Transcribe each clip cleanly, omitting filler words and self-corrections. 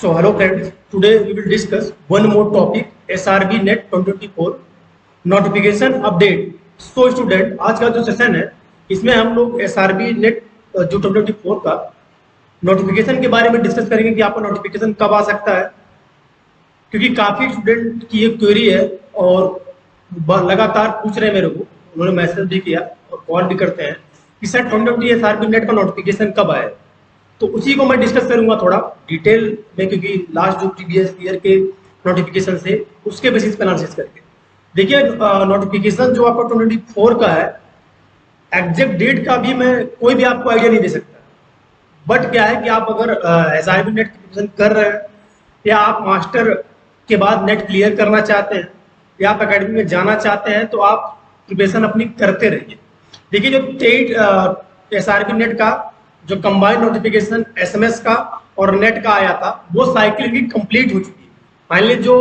So hello friends, today we will discuss one more topic SRB Net 2024 notification update. So student, आज का जो session है इसमें हम लोग SRB नेट जो 2024 का नोटिफिकेशन के बारे में डिस्कस करेंगे कि आपका नोटिफिकेशन कब आ सकता है, क्योंकि काफ़ी स्टूडेंट की ये क्वेरी है और लगातार पूछ रहे हैं मेरे को, उन्होंने मैसेज भी किया और कॉल भी करते हैं कि सर 2020 SRB नेट का नोटिफिकेशन कब आए। तो उसी को मैं डिस्कस करूंगा थोड़ा डिटेल में, क्योंकि लास्ट जो प्रीवियस ईयर के नोटिफिकेशन से उसके बेसिस पे एनालिसिस करके देखिए। नोटिफिकेशन जो आपका 2024 का है, एग्जैक्ट डेट का भी मैं कोई भी आपको आइडिया नहीं दे सकता। बट क्या है कि आप अगर SRB नेट की प्रिपरेशन कर रहे हैं या आप मास्टर के बाद नेट क्लियर करना चाहते हैं या आप अकेडमी में जाना चाहते हैं, तो आप प्रिपरेशन अपनी करते रहिए। देखिए, जो SRB नेट का जो कंबाइंड नोटिफिकेशन SMS का और नेट का आया था, वो साइकिल भी कंप्लीट हो चुकी है। फाइनली जो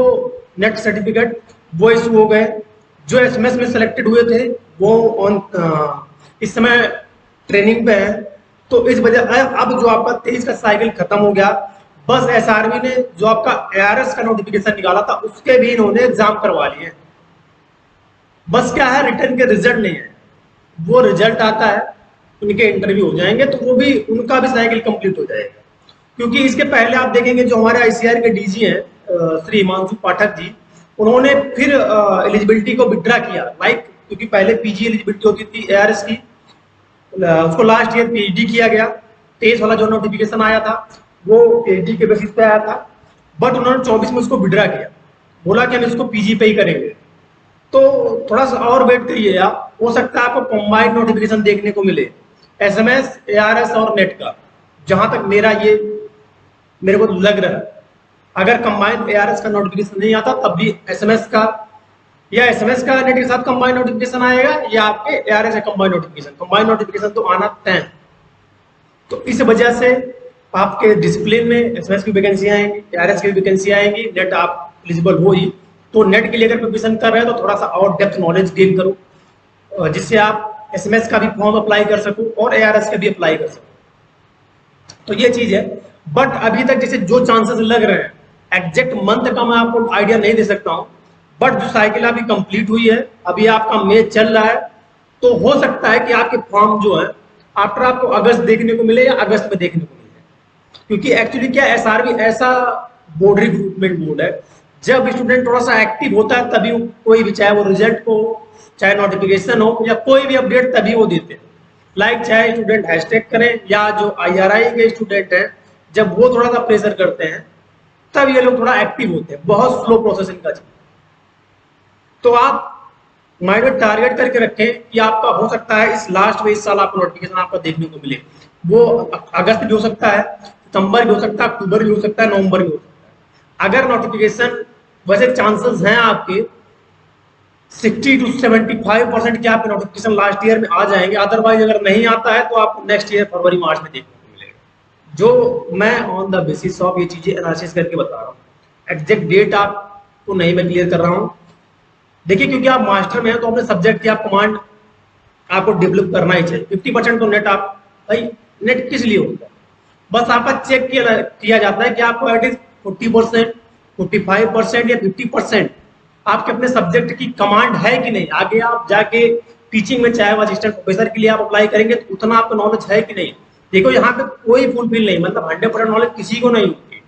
नेट सर्टिफिकेट वो इशू हो गए, जो SMS में सेलेक्टेड हुए थे वो इस समय ट्रेनिंग पे है। तो इस वजह अब जो आपका 23 का साइकिल खत्म हो गया। बस SRB ने जो आपका ARS का नोटिफिकेशन निकाला था उसके भी इन्होंने एग्जाम करवा लिए। बस क्या है, रिटर्न के रिजल्ट नहीं है, वो रिजल्ट आता है उनके इंटरव्यू हो जाएंगे तो वो भी उनका भी साइकिल कंप्लीट हो जाएगा। क्योंकि इसके पहले आप देखेंगे जो हमारे ICAR के DG हैं श्री हिमांशु पाठक जी, उन्होंने फिर एलिजिबिलिटी को विड्रा किया। क्योंकि पहले PG एलिजिबिलिटी होती थी ARS की, उसको लास्ट ईयर PhD किया गया। 23 वाला जो नोटिफिकेशन आया था वो PhD के बेसिस पे आया था, बट उन्होंने 24 में उसको विड्रा किया, बोला कि हम इसको PG पे ही करेंगे। तो थोड़ा सा और वेट करिए आप, हो सकता है आपको कंबाइंड नोटिफिकेशन देखने को मिले SMS, ARS और नेट का। जहां तक मेरे को लग रहा है, अगर कंबाइंड ARS का नोटिफिकेशन नहीं आता तब भी SMS का या SMS का नेट के साथ कंबाइंड नोटिफिकेशन आएगा, या आपके ARS का कंबाइंड नोटिफिकेशन तो आना तय है। तो इस वजह से आपके डिसिप्लिन में SMS की वैकेंसी आएंगी, ARS की वैकेंसी आएंगी, नेट आप एलिजिबल हो ही। तो नेट के लिए अगर प्रिपरेशन कर रहे हैं तो थोड़ा सा और डेप्थ नॉलेज गेन करो, जिससे आप SMS का भी फॉर्म अप्लाई कर सको और ARS का भी अप्लाई कर सको। तो ये चीज है। बट अभी तक जैसे जो चांसेस लग रहे हैं, एग्जैक्ट मंथ का मैं आपको आइडिया नहीं दे सकता हूँ, बट जो साइकिल अभी कंप्लीट हुई है, अभी आपका मई चल रहा है, तो हो सकता है कि आपके फॉर्म जो है आफ्टर आपको अगस्त देखने को मिले या अगस्त में देखने को मिले। क्योंकि एक्चुअली क्या, SRB ऐसा बोर्ड रिक्रूटमेंट बोर्ड है, जब स्टूडेंट थोड़ा सा एक्टिव होता है तभी कोई भी, चाहे वो रिजल्ट को, चाहे नोटिफिकेशन हो या कोई भी अपडेट, तभी वो देते हैं। चाहे स्टूडेंट हैशटैग करें या जो IRI के स्टूडेंट हैं, जब वो थोड़ा सा प्रेशर करते हैं तब ये लोग थोड़ा एक्टिव होते हैं। बहुत स्लो प्रोसेस इनका चीज। तो आप माइंड में टारगेट करके रखें कि आपका हो सकता है इस लास्ट में इस साल आपको नोटिफिकेशन आपका देखने को मिले। वो अगस्त भी हो सकता है, सितंबर भी हो सकता है, अक्टूबर भी हो सकता है, नवंबर भी हो सकता है। अगर नोटिफिकेशन, वैसे चांसेस हैं आपके 60 to 75% के आपके नोटिफिकेशन लास्ट ईयर में आ जाएंगे। अदरवाइज अगर नहीं आता है तो आपको नेक्स्ट ईयर फरवरी मार्च में देखने को मिलेगा। जो मैं ऑन द बेसिस ऑफ ये चीजें एनालिसिस करके बता रहा हूँ, एग्जैक्ट डेट आपको नहीं मैं क्लियर कर रहा हूँ। देखिए, क्योंकि आप मास्टर में हैं तो अपने सब्जेक्ट की आप कमांड आपको डेवलप करना ही चाहिए। 50% तो नेट आप, भाई नेट किस लिए होता है, बस आपका चेक किया जाता है कि आपको एटलीस्ट 40%, 45% या 50% आपके अपने सब्जेक्ट की कमांड है कि नहीं। आगे आप जाके टीचिंग में, चाहे वो असिस्टेंट प्रोफेसर के लिए आप अप्लाई करेंगे, तो उतना आपको नॉलेज है कि नहीं। देखो, यहाँ पे कोई फुलफिल नहीं, मतलब 100% नॉलेज किसी को नहीं होती।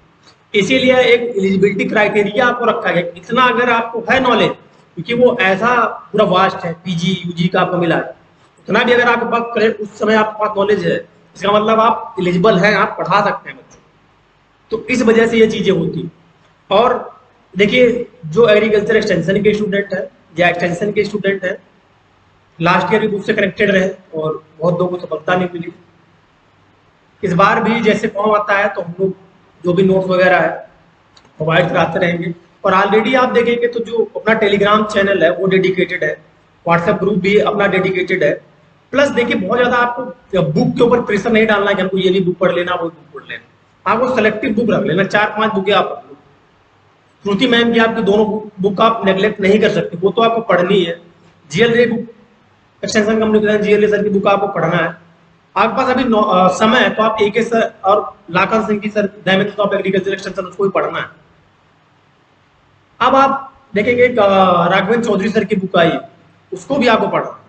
इसीलिए एक एलिजिबिलिटी क्राइटेरिया आपको रखा गया, इतना अगर आपको है नॉलेज, क्योंकि वो ऐसा पूरा वास्ट है, PG UG का आपको मिला है, उतना भी अगर आपके पास उस समय आपके पास नॉलेज है, इसका मतलब आप एलिजिबल हैं, आप पढ़ा सकते हैं बच्चों। तो इस वजह से ये चीजें होती। और देखिए, जो एग्रीकल्चर एक्सटेंशन के स्टूडेंट है या एक्सटेंशन के स्टूडेंट है, लास्ट ईयर भी बुक से कनेक्टेड रहे और बहुत लोगों को सफलता नहीं मिली। इस बार भी जैसे फॉर्म आता है तो हम लोग जो भी नोट्स वगैरह है प्रोवाइड कराते रहेंगे। और ऑलरेडी आप देखेंगे तो जो अपना टेलीग्राम चैनल है वो डेडिकेटेड है, व्हाट्सएप ग्रुप भी अपना डेडिकेटेड है। प्लस देखिए, बहुत ज्यादा आपको बुक के ऊपर प्रेशर नहीं डालना कि हमको ये भी बुक पढ़ लेना, वो बुक पढ़ लेना। आपको सेलेक्टिव बुक रख लेना, 4-5 बुकें आप रख लो। श्रुति मैम की आपकी दोनों बुक आप नेग्लेक्ट नहीं कर सकते, वो तो आपको पढ़नी है। GLA book, extension communication GLA sir की बुक आपको पढ़ना है। आपके पास अभी समय है तो आप एक सर और लाखन सिंह की sir dimension of agriculture extension उसको भी पढ़ना है। अब आप देखेंगे राघवेंद्र चौधरी सर की बुक आई है, उसको भी आपको पढ़ना,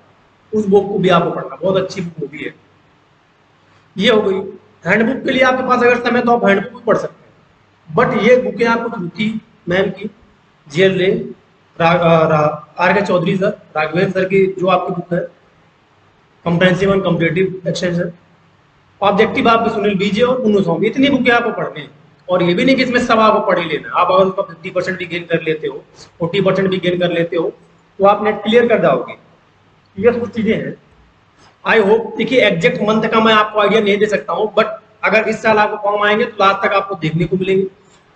उस बुक को भी आपको पढ़ना, बहुत अच्छी बुक भी है। ये हो गई हैंडबुक के लिए आपके पास अगर समय तो आप हैंडबुक भी पढ़ सकते हैं, बट ये बुकें आपको श्रुति मैम की, जीएल ले, आर के चौधरी सर, राघवेंद्र सर की जो आपकी बुक है comprehensive and competitive extension, objective आपके सुनील बीजे और पुनः स्वामी, इतनी बुकें आपको पढ़नी है। और ये भी नहीं कि इसमें सब आपको पढ़ ही लेना, आप अगर उसका 50% भी गेन कर लेते हो, 40% भी गेन कर लेते हो, तो आप नेट क्लियर कर जाओगे। ये कुछ चीजें हैं। आई होप, देखिए एग्जैक्ट मंथ का मैं आपको आइडिया नहीं दे सकता हूँ, बट अगर इस साल आपको फॉर्म आएंगे तो लास्ट तक आपको देखने को मिलेंगे।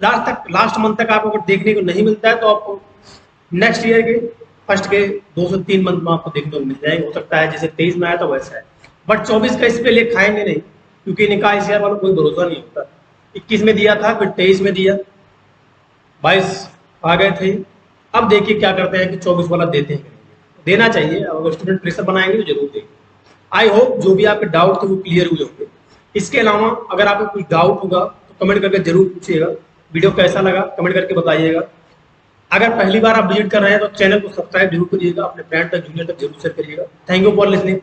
लास्ट मंथ तक आपको अगर देखने को नहीं मिलता है तो आपको नेक्स्ट ईयर के फर्स्ट के 2 से 3 मंथ में आपको देखने को मिल जाएंगे। हो सकता है जैसे 23 में आया था वैसा है, बट 24 का इस पे ले खाएंगे नहीं, क्योंकि इनका इस ईयर वालों कोई भरोसा नहीं होता। 21 में दिया था, फिर 23 में दिया, 22 आ गए थे। अब देखिए क्या करते हैं कि 24 वाला देते हैं, देना चाहिए, अगर स्टूडेंट प्रेशर बनाएंगे तो जरूर देंगे। आई होप जो भी आपके डाउट थे वो क्लियर हुए होंगे। इसके अलावा अगर आपको कुछ डाउट होगा तो कमेंट करके जरूर पूछिएगा। वीडियो कैसा लगा कमेंट करके बताइएगा। अगर पहली बार आप विजिट कर रहे हैं तो चैनल को सब्सक्राइब जरूर करिएगा, अपने फ्रेंड तक जूनियर तक जरूर शेयर करिएगा। Thank you for listening.